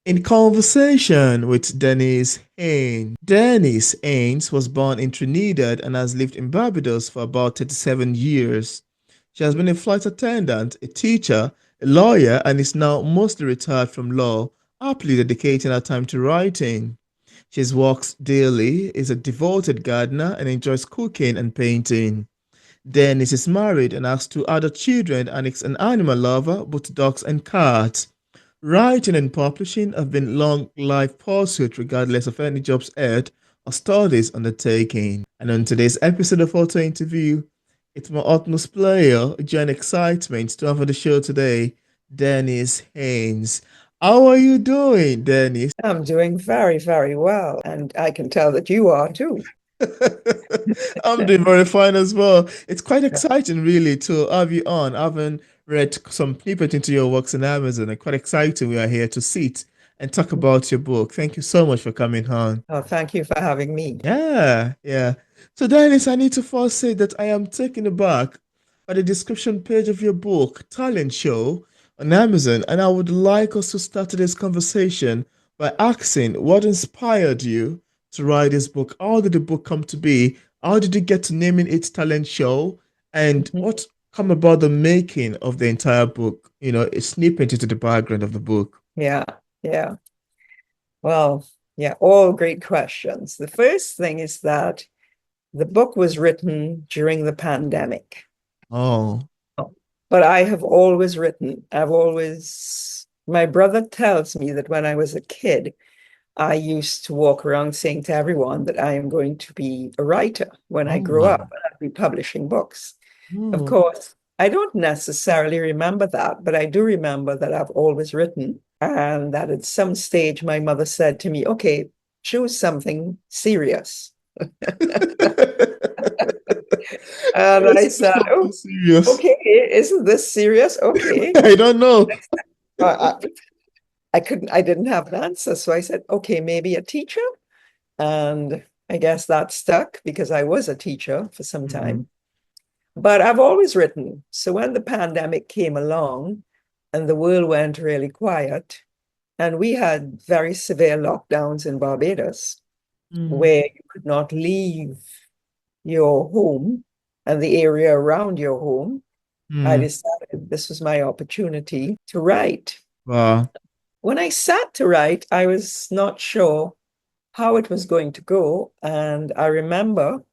In conversation with Denise Haynes. Denise Haynes was born in Trinidad and has lived in Barbados for about 37 years. She has been a flight attendant, a teacher, a lawyer, and is now mostly retired from law, happily dedicating her time to writing. She walks daily, is a devoted gardener, and enjoys cooking and painting. Dennis is married and has two adult children and is an animal lover, both dogs and cats. Writing and publishing have been long life pursuits regardless of any jobs held or studies undertaken. And on today's episode of Auto Interview, it's my utmost pleasure, joy and excitement to have on the show today, Dennis Haynes. How are you doing, Dennis? I'm doing very, very well. And I can tell that you are too. I'm doing very fine as well. It's quite exciting, really, to have you on. I haven't read some snippet into your works on Amazon. And quite exciting. We are here to sit and talk about your book. Thank you so much for coming on. Oh, thank you for having me. Yeah, yeah. So, Dennis, I need to first say that I am taken aback by the description page of your book, Talent Show, on Amazon, and I would like us to start today's conversation by asking what inspired you to write this book? How did the book come to be? How did you get to naming it Talent Show? And Mhm. what come about the making of the entire book? A snippet into the background of the book. Yeah, yeah. Well, yeah, all great questions. The first thing is that the book was written during the pandemic. Oh, But I have always written. My brother tells me that when I was a kid, I used to walk around saying to everyone that I am going to be a writer when I oh, grow up wow. and I'll be publishing books. Of Oh. course, I don't necessarily remember that, but I do remember that I've always written, and that at some stage my mother said to me, okay, choose something serious. And I Let's said, something oh, serious. okay, isn't this serious? Okay. I don't know. I, I didn't have an answer. So I said, okay, maybe a teacher. And I guess that stuck because I was a teacher for some Mhm. time. But I've always written. So when the pandemic came along and the world went really quiet, and we had very severe lockdowns in Barbados Mm. where you could not leave your home and the area around your home, I Mm. decided this was my opportunity to write. Wow. When I sat to write, I was not sure how it was going to go. And I remember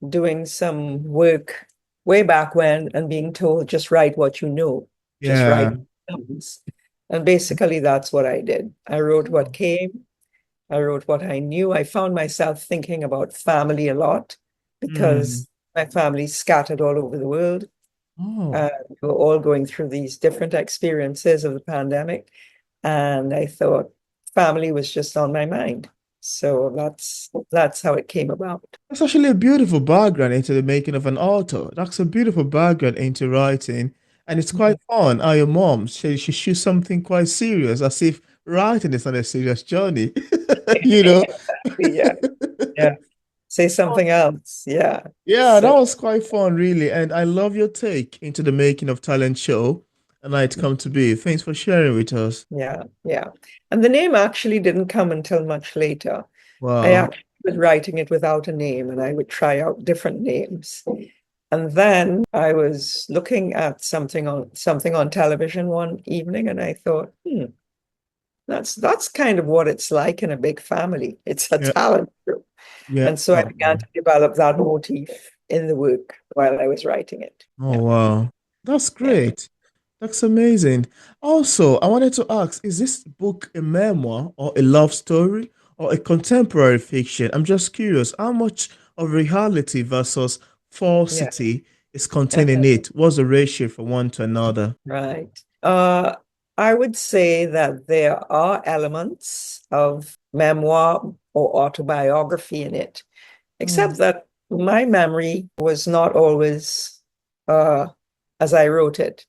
doing some work way back when and being told, just write what you know, just Yeah. write things. And basically, that's what I did. I wrote what came, I wrote what I knew. I found myself thinking about family a lot Mm. because my family's scattered all over the world. Oh. We're all going through these different experiences of the pandemic. And I thought family was just on my mind. So that's how it came about. That's actually a beautiful background into the making of an author. That's a beautiful background into writing. And it's quite fun. How your mom, she shoots something quite serious, as if writing is not a serious journey. You know? Yeah, yeah. Say something else. Yeah. Yeah, that So was quite fun, really. And I love your take into the making of Talent Show and how it come to be. Thanks for sharing with us. yeah, yeah. And the name actually didn't come until much later. I Wow. actually was writing it without a name and I would try out different names. And then I was looking at something on television one evening and I thought, that's kind of what it's like in a big family. It's a Yeah, talent show. yeah. And so I began to develop that motif in the work while I was writing it. Oh, Yeah, wow. That's yeah. great. That's amazing. Also, I wanted to ask, is this book a memoir or a love story or a contemporary fiction? I'm just curious, how much of reality versus Yeah. falsity is contained in it? What's the ratio from one to another? Right. I would say that there are elements of memoir or autobiography in it, except Mm. that my memory was not always uh, as I wrote it.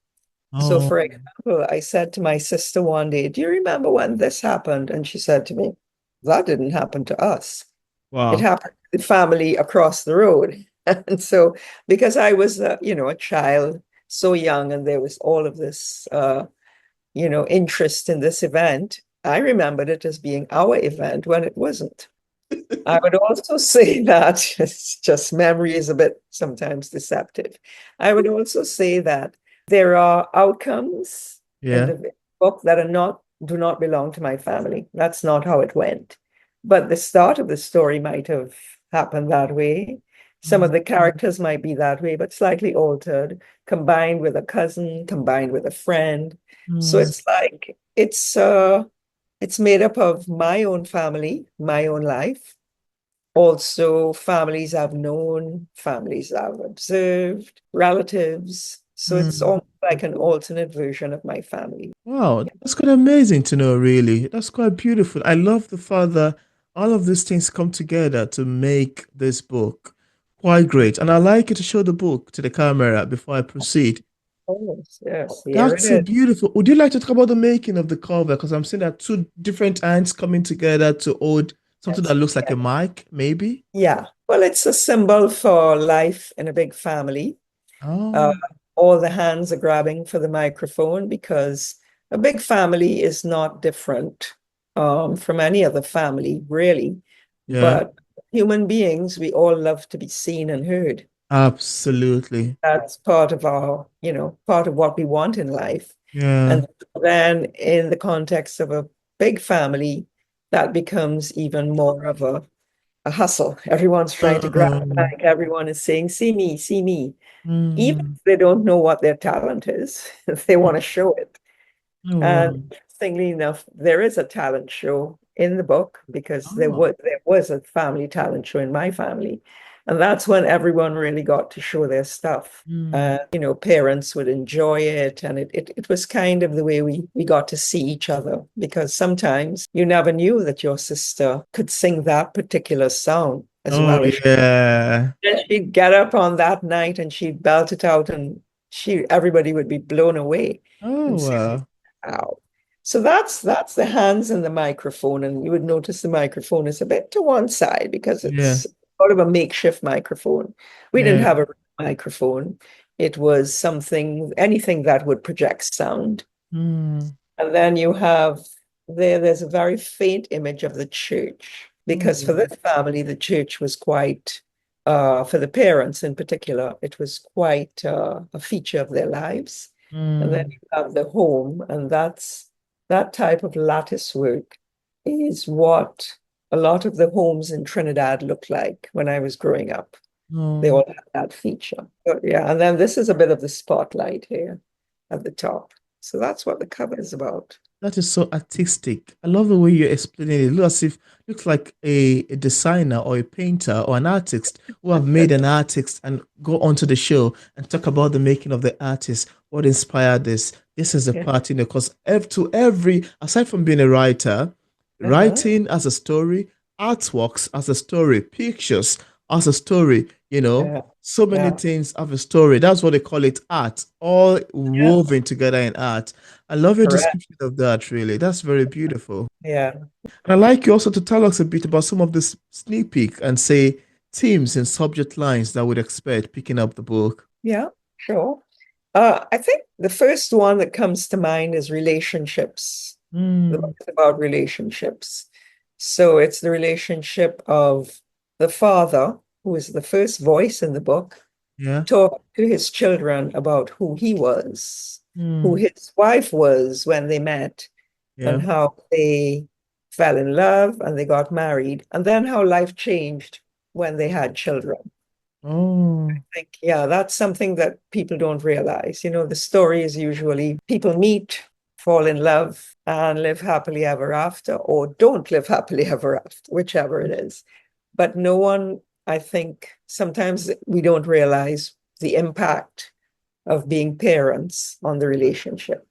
So, Oh, for example, I said to my sister one day, do you remember when this happened? And she said to me, that didn't happen to us. It wow. happened to the family across the road. And so, because I was, a child, so young, and there was all of this, interest in this event, I remembered it as being our event when it wasn't. I would also say that it's just memory is a bit sometimes deceptive. I would also say that there are outcomes in Yeah. the book that are not do not belong to my family. That's not how it went. But the start of the story might have happened that way. Some of Mm, the characters might be that way, but slightly altered, combined with a cousin, combined with a friend. So mm, it's like it's made up of my own family, my own life, also families I've known, families I've observed, relatives. So it's mm. almost like an alternate version of my family. Wow, that's quite amazing to know, really. That's quite beautiful. I love the fact that all of these things come together to make this book quite great. And I like you to show the book to the camera before I proceed. Oh, yes, here it That's so is. beautiful. Would you like to talk about the making of the cover? Because I'm seeing that two different hands coming together to hold something that Yes. looks like a mic, maybe. Yeah. Well, it's a symbol for life in a big family. Uh, Oh, all the hands are grabbing for the microphone because a big family is not different from any other family, really. yeah, But human beings, we all love to be seen and heard. absolutely. That's part of our, part of what we want in life. Yeah. And then in the context of a big family, that becomes even more of a hustle. Everyone's trying to grab the Um, mic. Everyone is saying, see me, see me. Even mm, if they don't know what their talent is, they want to show it. oh, And wow. interestingly enough, there is a talent show in the book because Oh, there was a family talent show in my family. And that's when everyone really got to show their stuff. mm, Parents would enjoy it. And it was kind of the way we got to see each other because sometimes you never knew that your sister could sing that particular song as oh, well as yeah. she'd get up on that night and she'd belt it out and everybody would be blown away Oh, and say, wow. wow. So that's the hands and the microphone. And you would notice the microphone is a bit to one side because Yeah, it's sort of a makeshift microphone. We didn't yeah. have a microphone. It was anything that would project sound. Mm, And then you have there's a very faint image of the church because for oh, this family, the church was quite, for the parents in particular, it was quite a feature of their lives. And then mm, you have the home, and that type of lattice work is what a lot of the homes in Trinidad looked like when I was growing up. They oh. all have that feature. But yeah, and then this is a bit of the spotlight here at the top. So that's what the cover is about. That is so artistic. I love the way you're explaining it. It looks as if looks like a designer or a painter or an artist who have made an artist and go onto the show and talk about the making of the artist. What inspired this? This is a Yeah. part, because to every, aside from being a writer, Uh-huh. writing as a story, artworks as a story, pictures as a story. Yeah. So many Yeah. things have a story. That's what they call it art, all Yeah. woven together in art. I love your Correct. description of that, really. That's very beautiful. Yeah. And I'd like you also to tell us a bit about some of this sneak peek and say themes and subject lines that would expect picking up the book. Yeah. Sure. I think the first one that comes to mind is relationships. The Mm, book is about relationships. So it's the relationship of the father, who is the first voice in the book, yeah. talk to his children about who he was, who Mm, his wife was when they met, yeah. and how they fell in love and they got married, and then how life changed when they had children. Oh, Like, yeah, that's something that people don't realize. The story is usually people meet, fall in love, and live happily ever after, or don't live happily ever after, whichever it is. But no one, I think, sometimes we don't realize the impact of being parents on the relationship.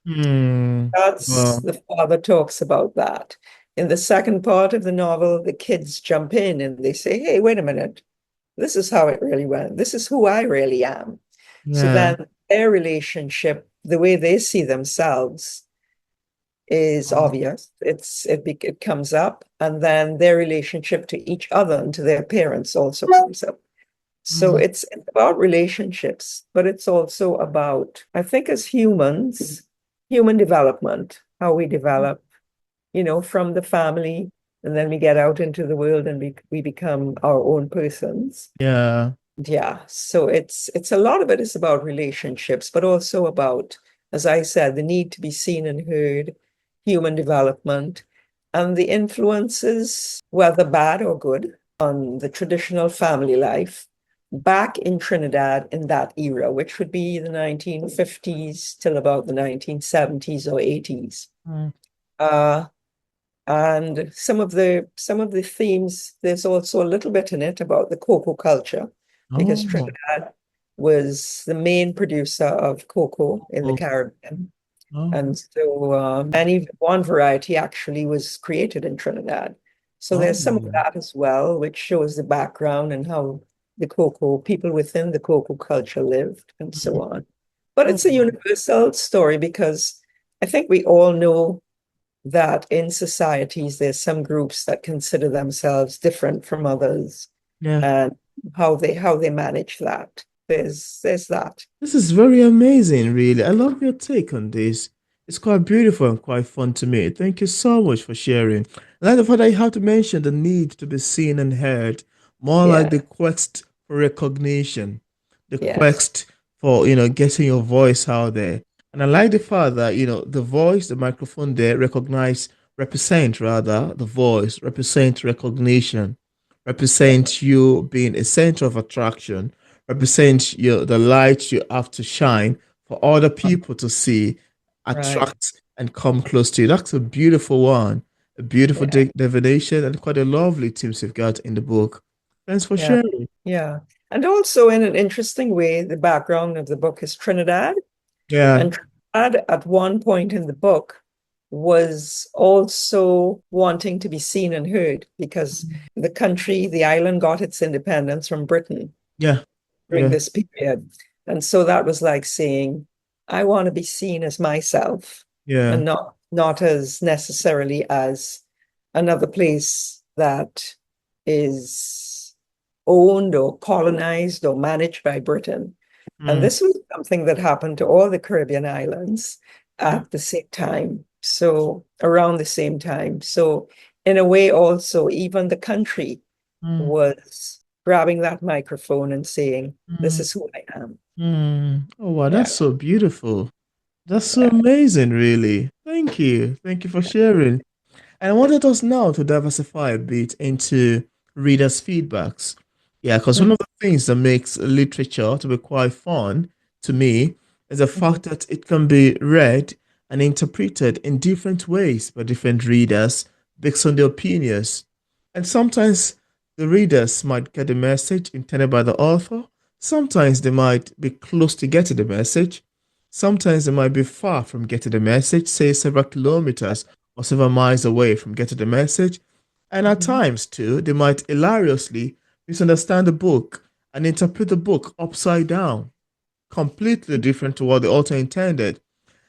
well, The father talks about that. In the second part of the novel, the kids jump in and they say, hey, wait a minute, this is how it really went. This is who I really am. So yeah. then their relationship, the way they see themselves is obvious. It comes up, and then their relationship to each other and to their parents also comes up. So Mm, it's about relationships, but it's also about, I think, as humans, human development, how we develop, from the family, and then we get out into the world and we become our own persons. Yeah. Yeah, so it's a lot of it is about relationships, but also about, as I said, the need to be seen and heard, human development, and the influences, whether bad or good, on the traditional family life back in Trinidad in that era, which would be the 1950s till about the 1970s or 80s. Mm. Uh, and some of the themes, there's also a little bit in it about the cocoa culture, because Oh, Trinidad was the main producer of cocoa in the oh, Caribbean. oh, And so one variety actually was created in Trinidad. So there's some of oh. that as well, which shows the background and how the cocoa, people within the cocoa culture lived and so on. But Oh, it's a universal story because I think we all know that in societies there's some groups that consider themselves different from others, yeah. and how they manage that. There's that. This is very amazing, really. I love your take on this. It's quite beautiful and quite fun to me. Thank you so much for sharing. And I like the fact that you have to mention the need to be seen and heard, more like Yeah, the quest for recognition, the yes, quest for, getting your voice out there. And I like the fact that, the voice, the microphone there represent rather, the voice, represent recognition, yeah, represent you being a center of attraction, represent the light you have to shine for other people to see, right. attract, and come close to you. That's a beautiful one, a beautiful Yeah, divination, and quite a lovely tips you've got in the book. Thanks for yeah, sharing. yeah. And also in an interesting way, the background of the book is Trinidad. Yeah. And Trinidad, at one point in the book, was also wanting to be seen and heard because the island got its independence from Britain Yeah. during Yeah. this period. And so that was like saying, I want to be seen as myself Yeah. and not as necessarily as another place that is owned or colonized or managed by Britain. And Mm, this was something that happened to all the Caribbean islands yeah. at the same time. So around the same time. So in a way, also, even the country Mm, was grabbing that microphone and saying, this mm, is who I am. mm. Oh, wow, Yeah, that's so beautiful. That's so yeah, amazing, really. Thank you. Thank you for sharing. And I wanted us now to diversify a bit into readers' feedbacks. Yeah, because one mm, of the things that makes literature to be quite fun to me is the mhm, fact that it can be read and interpreted in different ways by different readers based on their opinions. And sometimes the readers might get the message intended by the author. Sometimes they might be close to getting the message. Sometimes they might be far from getting the message, say several kilometers or several miles away from getting the message. And at mhm. times, too, they might hilariously misunderstand the book and interpret the book upside down, completely different to what the author intended.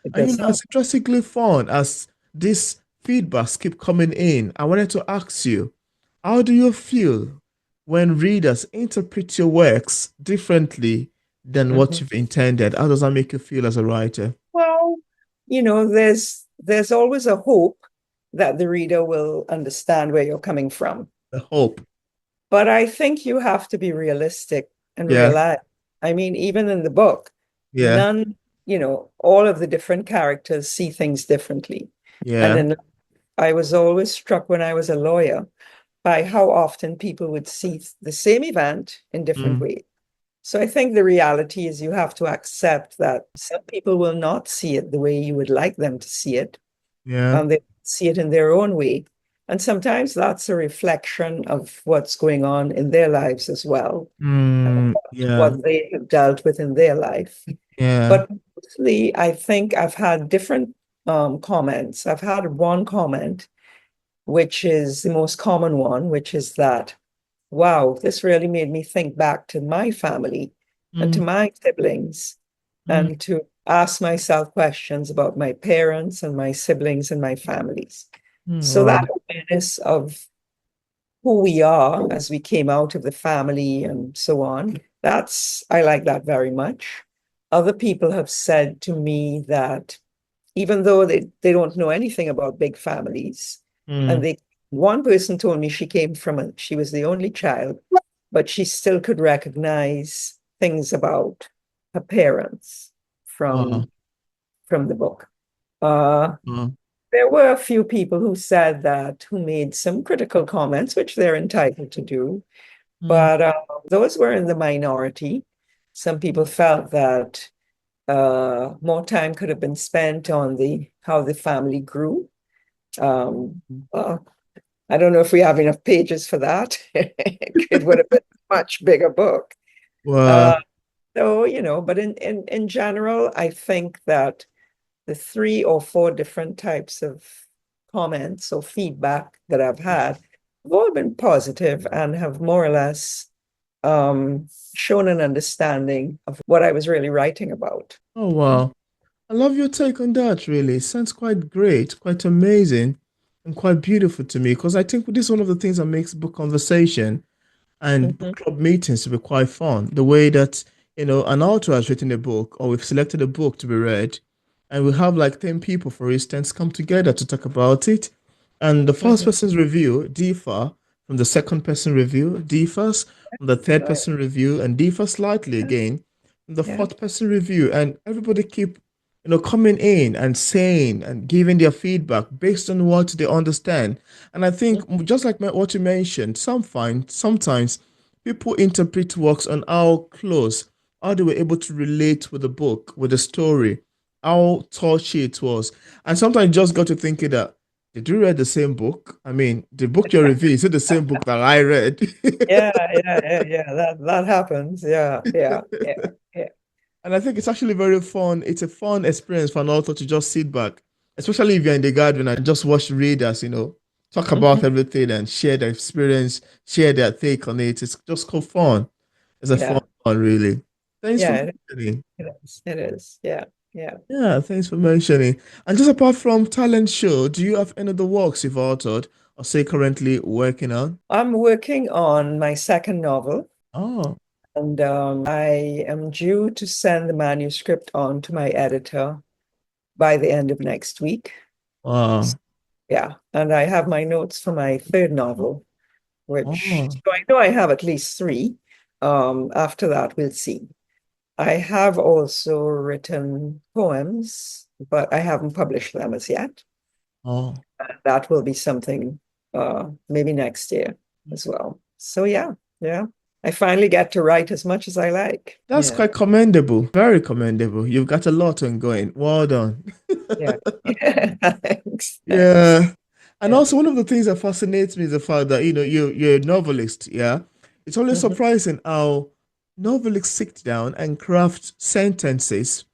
It And does it's happen. interestingly fun as these feedbacks keep coming in. I wanted to ask you, how do you feel when readers interpret your works differently than what Mhm. you've intended? How does that make you feel as a writer? Well, there's always a hope that the reader will understand where you're coming from. The hope. But I think you have to be realistic and Yeah, realize, I mean, even in the book, yeah, all of the different characters see things differently. And yeah. then I was always struck when I was a lawyer by how often people would see the same event in different Mm, ways. So I think the reality is you have to accept that some people will not see it the way you would like them to see it, yeah. and they see it in their own way. And sometimes that's a reflection of what's going on in their lives as well, Yeah, what they have dealt with in their life. yeah. But mostly, I think I've had different comments. I've had one comment, which is the most common one, which is that, wow, this really made me think back to my family and to Mm, my siblings mm, and to ask myself questions about my parents and my siblings and my families. So wow. that awareness of who we are as we came out of the family and so on, I like that very much. Other people have said to me that even though they don't know anything about big families. And Mm. one person told me she was the only child, but she still could recognize things about her parents Wow. from the book. Uh, Wow. there were a few people who made some critical comments, which they're entitled to do, Mm. but those were in the minority. Some people felt that more time could have been spent on the how the family grew. Um, uh, I don't know if we have enough pages for that. It would have been a much bigger book. Wow. Uh, but in general, I think that the three or four different types of comments or feedback that I've had have all been positive and have more or less shown an understanding of what I was really writing about. Oh, wow. I love your take on that, really. It sounds quite great, quite amazing, and quite beautiful to me because I think this is one of the things that makes book conversation and book Mhm, club meetings to be quite fun. The way that, an author has written a book or we've selected a book to be read, and we have like 10 people, for instance, come together to talk about it. And the first mhm. person's review differ from the second person review, differs from the third Oh, person review, and differs slightly yeah, again from the yeah. fourth person review. And everybody keep, coming in and saying and giving their feedback based on what they understand. And I think, Mhm. just like what you mentioned, sometimes people interpret works on how close, how they were able to relate with the book, with the story, how touchy it was. And sometimes you just got to thinking that, did you read the same book? I mean, the book you're reviewing, is it the same book that I read? Yeah. That happens. Yeah. And I think it's actually very fun. It's a fun experience for an author to just sit back, especially if you're in the garden and just watch readers, talk about Mhm. everything and share their experience, share their take on it. It's just so fun. It's a fun Yeah, one, really. Thanks for yeah. mentioning. It is. It is. Yeah. Yeah, thanks for mentioning. And just apart from talent show, do you have any other works you've authored or say currently working on? I'm working on my second novel, Oh, and I am due to send the manuscript on to my editor by the end of next week. wow. Yeah, and I have my notes for my third novel, which Oh, so I know I have at least three. After that, we'll see. I have also written poems, but I haven't published them as yet. oh. That will be something maybe next year as well. So yeah. I finally get to write as much as I like. That's Yeah, quite commendable. Very commendable. You've got a lot ongoing. Well done. yeah. Thanks. Yeah. And Yeah. also one of the things that fascinates me is the fact that, you're a novelist, yeah? It's always Mhm. surprising how novelists sit down and craft sentences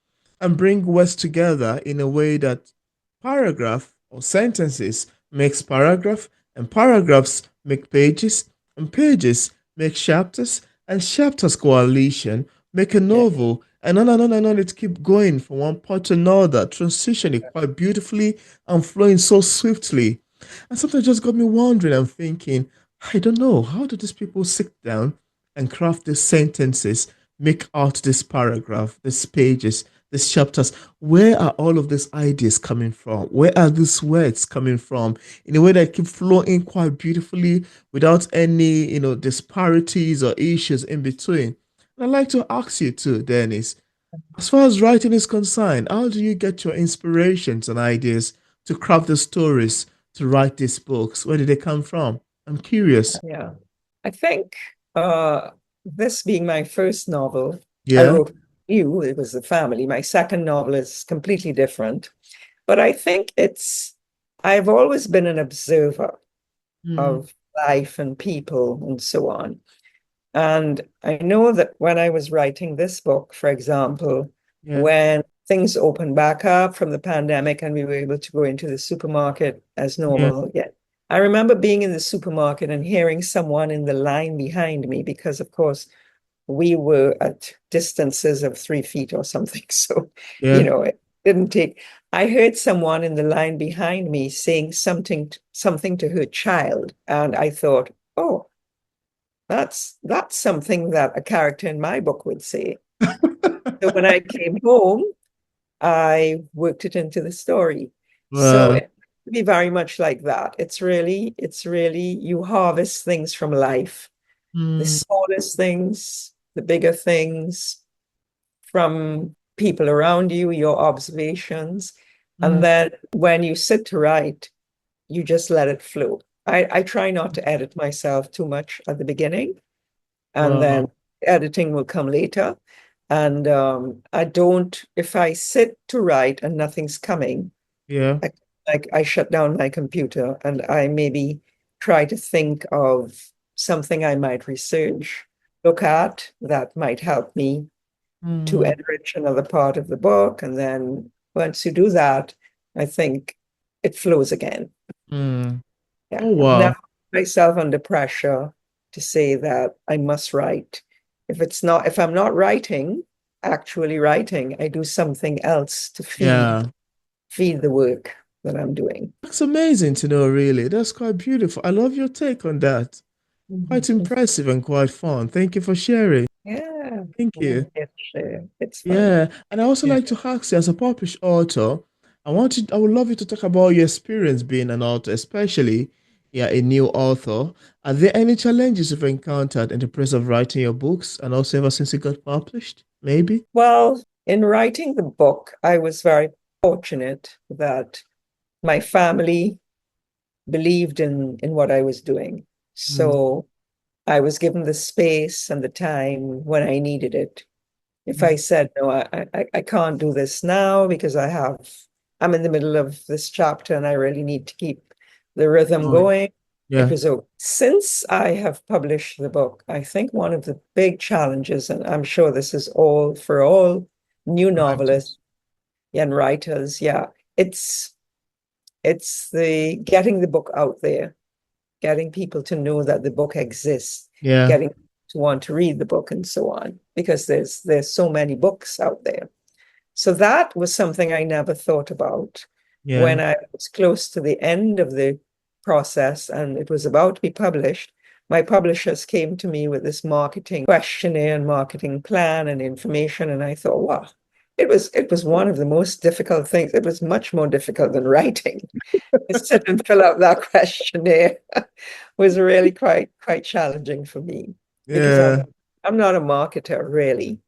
and bring words together in a way that paragraph or sentences makes paragraph and paragraphs make pages and pages make chapters and chapters coalition make a Yeah. novel and on it keep going from one part to another, transitioning quite beautifully and flowing so swiftly. And sometimes just got me wondering and thinking, I don't know, how do these people sit down and craft these sentences, make out this paragraph, these pages, these chapters? Where are all of these ideas coming from? Where are these words coming from? In a way that keep flowing quite beautifully without any, disparities or issues in between. And I'd like to ask you too, Dennis, as far as writing is concerned, how do you get your inspirations and ideas to craft the stories, to write these books? Where did they come from? I'm curious. Yeah. I think uh, this being my first novel, I Yeah. wrote you, it was the family. My second novel is completely different. But I think I've always been an observer Mm, of life and people and so on. And I know that when I was writing this book, for example, yeah. when things opened back up from the pandemic and we were able to go into the supermarket as Yeah. normal again, I remember being in the supermarket and hearing someone in the line behind me because, of course, we were at distances of 3 feet or something. So, Yeah. it didn't take. I heard someone in the line behind me saying something to her child, and I thought, oh, that's something that a character in my book would say. So when I came home, I worked it into the story. So Wow. it can be very much like that. It's really you harvest things from life, the Mm, smallest things, the bigger things from people around you, your observations. And mm, then when you sit to write, you just let it flow. I try not to edit myself too much at the beginning, and then wow. editing will come later. And I don't, if I sit to write and nothing's coming, Yeah. I, like I shut down my computer and I maybe try to think of something I might research, look at that might help me to Mm, enrich another part of the book. And then once you do that, I think it flows again. mm. Yeah. Oh, I've never wow. put myself under pressure to say that I must write. If I'm not writing, actually writing, I do something else to Yeah. feed the work that I'm doing. That's amazing to know, really. That's quite beautiful. I love your take on that. Quite Mhm. impressive and quite fun. Thank you for sharing. Yeah. Thank you. It's fun. Yeah, and I also Yeah. like to ask you, as a published author, I would love you to talk about your experience being an author, especially, yeah, a new author. Are there any challenges you've encountered in the process of writing your books and also ever since it got published? Maybe? Well, in writing the book, I was very fortunate that my family believed in what I was doing. Mm, So I was given the space and the time when I needed it. If mm, I said, no, I can't do this now because I'm in the middle of this chapter and I really need to keep the rhythm oh, going, it yeah. was okay. Since I have published the book, I think one of the big challenges, and I'm sure this is all for all new Right. novelists and writers, yeah, it's it's the getting the book out there, getting people to know that the book exists, Yeah, getting to want to read the book and so on, because there's so many books out there. So that was something I never thought about yeah. when I was close to the end of the process and it was about to be published. My publishers came to me with this marketing questionnaire and marketing plan and information, and I thought, wow, it was one of the most difficult things. It was much more difficult than writing. To sit and fill out that questionnaire was really quite challenging for me because Yeah. I'm not a marketer really.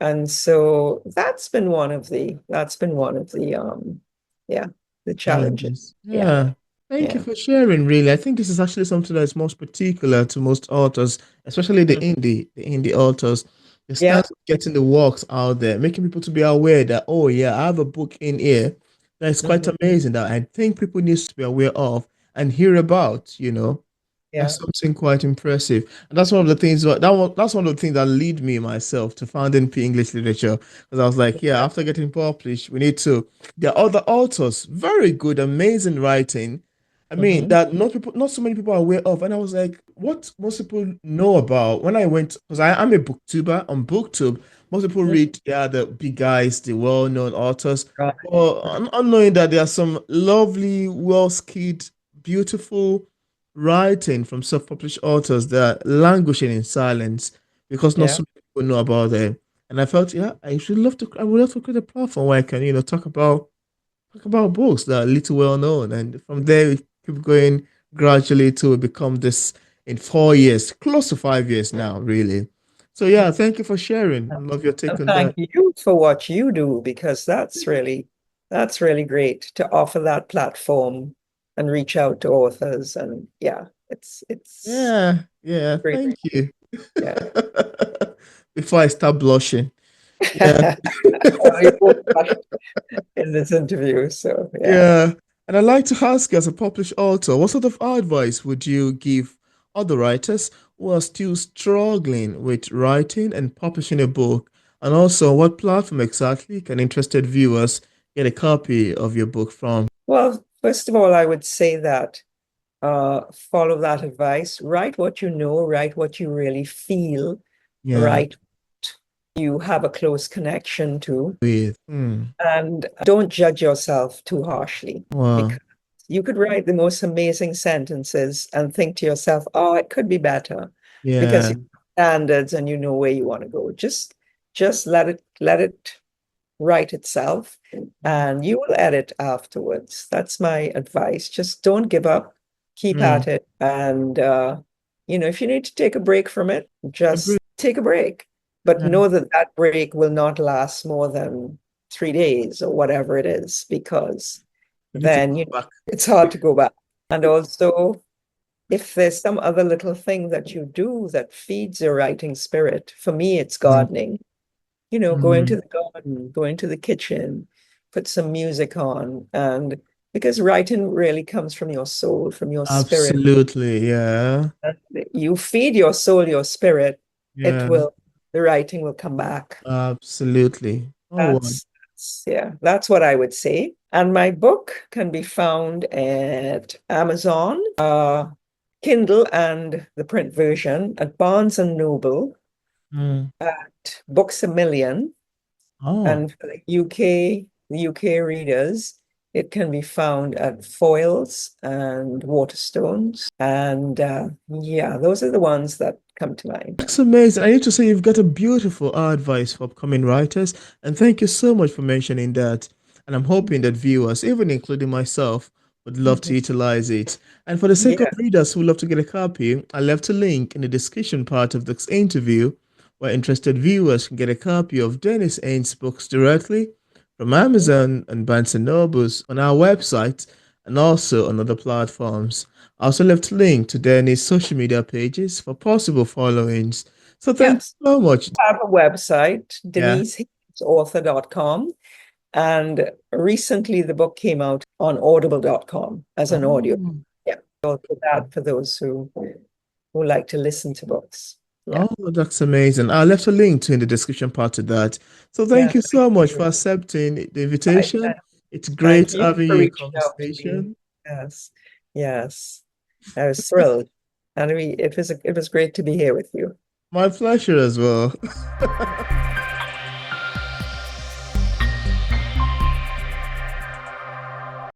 And so that's been one of the yeah, the challenges. Challenges. Yeah, Yeah. Thank you yeah. for sharing, really. I think this is actually something that's most particular to most authors, especially Mm. the indie authors. It Yeah, starts getting the works out there, making people to be aware that, oh yeah, I have a book in here that is quite mhm, amazing that I think people need to be aware of and hear about, you know. That's yeah, something quite impressive. And that's one of the things that's one of the things that lead me myself to founding P English Literature. Because I was like, yeah, after getting published, we need to there are other authors, very good, amazing writing. I mean, mhm, that not so many people are aware of. And I was like, what most people know about when I went, because I'm a booktuber on BookTube, most people mhm. read, yeah, the big guys, the well-known authors. Right. But unknowing that there are some lovely, well-skilled, beautiful writing from self-published authors that are languishing in silence because not Yeah, so many people know about them. And I felt, yeah, I would love to create a platform where I can, talk about books that are little well known. And from there, we keep going gradually to become this in 4 years, close to 5 years now, really. So, yeah, thank you for sharing. Love your take and on thank that. you for what you do because that's really great to offer that platform and reach out to authors. And yeah, it's Yeah, yeah, great. thank you. Yeah. Before I start blushing. Yeah. Well, you both crushed in this interview, so yeah. Yeah, and I'd like to ask you, as a published author, what sort of advice would you give other writers who are still struggling with writing and publishing a book? And also, what platform exactly can interested viewers get a copy of your book from? Well, first of all, I would say that follow that advice. Write what you know, write what you really feel, Yeah, write you have a close connection to, with and don't judge yourself too harshly wow, because you could write the most amazing sentences and think to yourself, oh, it could be better because yeah, you have standards and you know where you want to go. Just let it write itself, and you will edit afterwards. That's my advice. Just don't give up, keep Mm. at it. And, if you need to take a break from it, Agree. just take a break. But Yeah. know that that break will not last more than 3 days or whatever it is, because You need to then, go back. it's hard to go back. And also, if there's some other little thing that you do that feeds your writing spirit, for me, it's Mm. gardening. Go into Mm. the garden, go into the kitchen, put some music on. And because writing really comes from your soul, from your spirit. Absolutely. Yeah. And you feed your soul, your spirit, Yeah. the writing will come back. Absolutely. Oh, wow. Yeah, that's what I would say. And my book can be found at Amazon, Kindle and the print version at Barnes and Noble, Mm. at Books a Million, Oh. and for the UK readers, it can be found at Foyles and Waterstones. And yeah, those are the ones that come to mind. That's amazing. I need to say you've got a beautiful advice for upcoming writers, and thank you so much for mentioning that. And I'm hoping that viewers, even including myself, would love to Mhm. utilize it. And for the sake of Yeah. readers who love to get a copy, I left a link in the description part of this interview where interested viewers can get a copy of Dennis Haynes' books directly from Mhm. Amazon and Barnes& and Nobles on our website and also on other platforms. I also left a link to Danny's social media pages for possible followings. So thank Yes. you so much. I have a website, Yeah. denisehaynesauthor.com. And recently the book came out on audible.com as an audio. Oh, Yeah. So for that, for those who like to listen to books. Yeah. oh, that's amazing. I left a link to in the description part of that. So Yeah. thank you Thank so much for you. accepting the I, invitation. It's great thank you having for you in reaching out to me. conversation. Yes. Yes. I was thrilled. And it was great to be here with you. My pleasure as well.